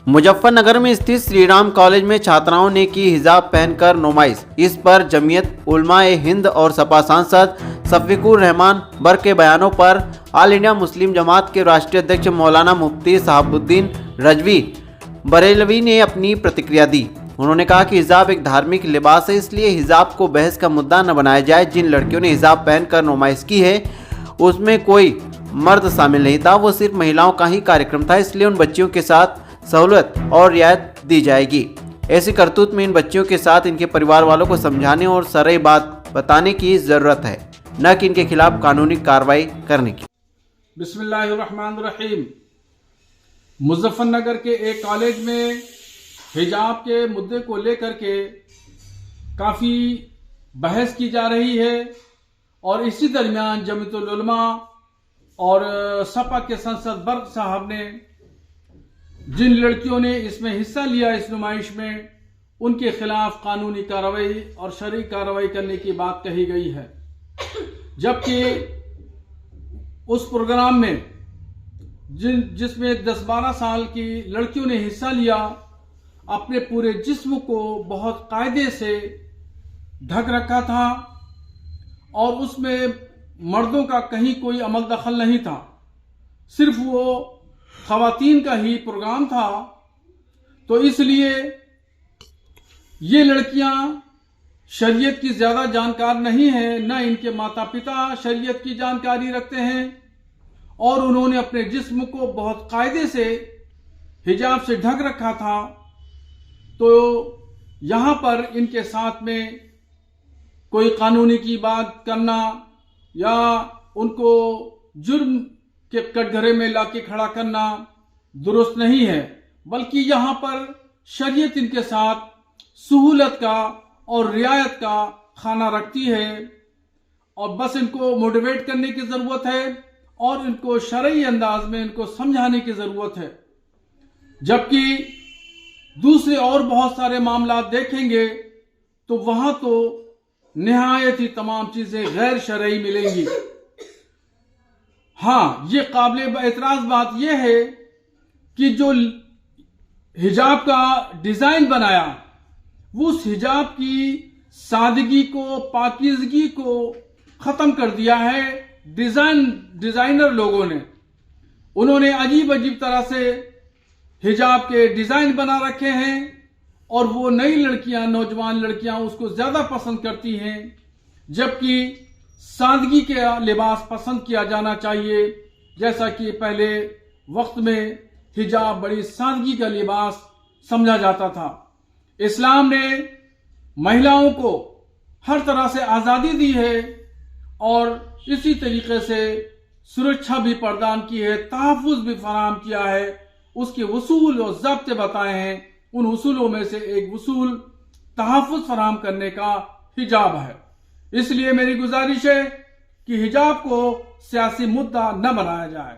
मुजफ्फरनगर में स्थित श्री राम कॉलेज में छात्राओं ने की हिजाब पहनकर नुमाइश। इस पर जमीयत उलमा-ए-हिंद और सपा सांसद शफीकुर रहमान बर के बयानों पर ऑल इंडिया मुस्लिम जमात के राष्ट्रीय अध्यक्ष मौलाना मुफ्ती साहबुद्दीन रजवी बरेलवी ने अपनी प्रतिक्रिया दी। उन्होंने कहा कि हिजाब एक धार्मिक लिबास है, इसलिए हिजाब को बहस का मुद्दा न बनाया जाए। जिन लड़कियों ने हिजाब पहनकर नुमाइश की है उसमें कोई मर्द शामिल नहीं था, वो सिर्फ महिलाओं का ही कार्यक्रम था, इसलिए उन बच्चियों के साथ सहूलत और रियायत दी जाएगी। ऐसी करतूत में इन बच्चियों के साथ इनके परिवार वालों को समझाने और सरई बात बताने की ज़रूरत है, न कि इनके खिलाफ कानूनी कार्रवाई करने की। बिस्मिल्लाहिर्रहमानिर्रहीम। मुजफ्फरनगर के एक कॉलेज में हिजाब के मुद्दे को लेकर के काफ़ी बहस की जा रही है और इसी दरमियान जमीयतुल उलमा और सपा के सांसद बर्क साहब ने जिन लड़कियों ने इसमें हिस्सा लिया इस नुमाइश में, उनके खिलाफ कानूनी कार्रवाई और शरई कार्रवाई करने की बात कही गई है। जबकि उस प्रोग्राम में जिसमें 10-12 साल की लड़कियों ने हिस्सा लिया, अपने पूरे जिस्म को बहुत कायदे से ढक रखा था और उसमें मर्दों का कहीं कोई अमल दखल नहीं था, सिर्फ वो खवातीन का ही प्रोग्राम था। तो इसलिए ये लड़कियां शरीयत की ज़्यादा जानकार नहीं हैं, न इनके माता पिता शरीयत की जानकारी रखते हैं और उन्होंने अपने जिस्म को बहुत कायदे से हिजाब से ढक रखा था। तो यहाँ पर इनके साथ में कोई कानूनी की बात करना या उनको जुर्म के कटघरे में लाके खड़ा करना दुरुस्त नहीं है, बल्कि यहाँ पर शरीयत इनके साथ सहूलत का और रियायत का खाना रखती है और बस इनको मोटिवेट करने की ज़रूरत है और इनको शरई अंदाज में इनको समझाने की ज़रूरत है। जबकि दूसरे और बहुत सारे मामला देखेंगे तो वहाँ तो निहायत ही तमाम चीज़ें गैर शरई मिलेंगी। हाँ, ये काबिल एतराज बात यह है कि जो हिजाब का डिज़ाइन बनाया, वो उस हिजाब की सादगी को, पाकीज़गी को ख़त्म कर दिया है डिज़ाइनर लोगों ने। उन्होंने अजीब अजीब तरह से हिजाब के डिज़ाइन बना रखे हैं और वो नई लड़कियां, नौजवान लड़कियां उसको ज़्यादा पसंद करती हैं, जबकि सादगी के लिबास पसंद किया जाना चाहिए। जैसा कि पहले वक्त में हिजाब बड़ी सादगी का लिबास समझा जाता था। इस्लाम ने महिलाओं को हर तरह से आज़ादी दी है और इसी तरीके से सुरक्षा भी प्रदान की है, तहफ़्फ़ुज़ भी फराहम किया है, उसके उसूल और ज़ब्ते बताए हैं। उन उसूलों में से एक उसूल तहफ़्फ़ुज़ फराहम करने का हिजाब है। इसलिए मेरी गुजारिश है कि हिजाब को सियासी मुद्दा न बनाया जाए।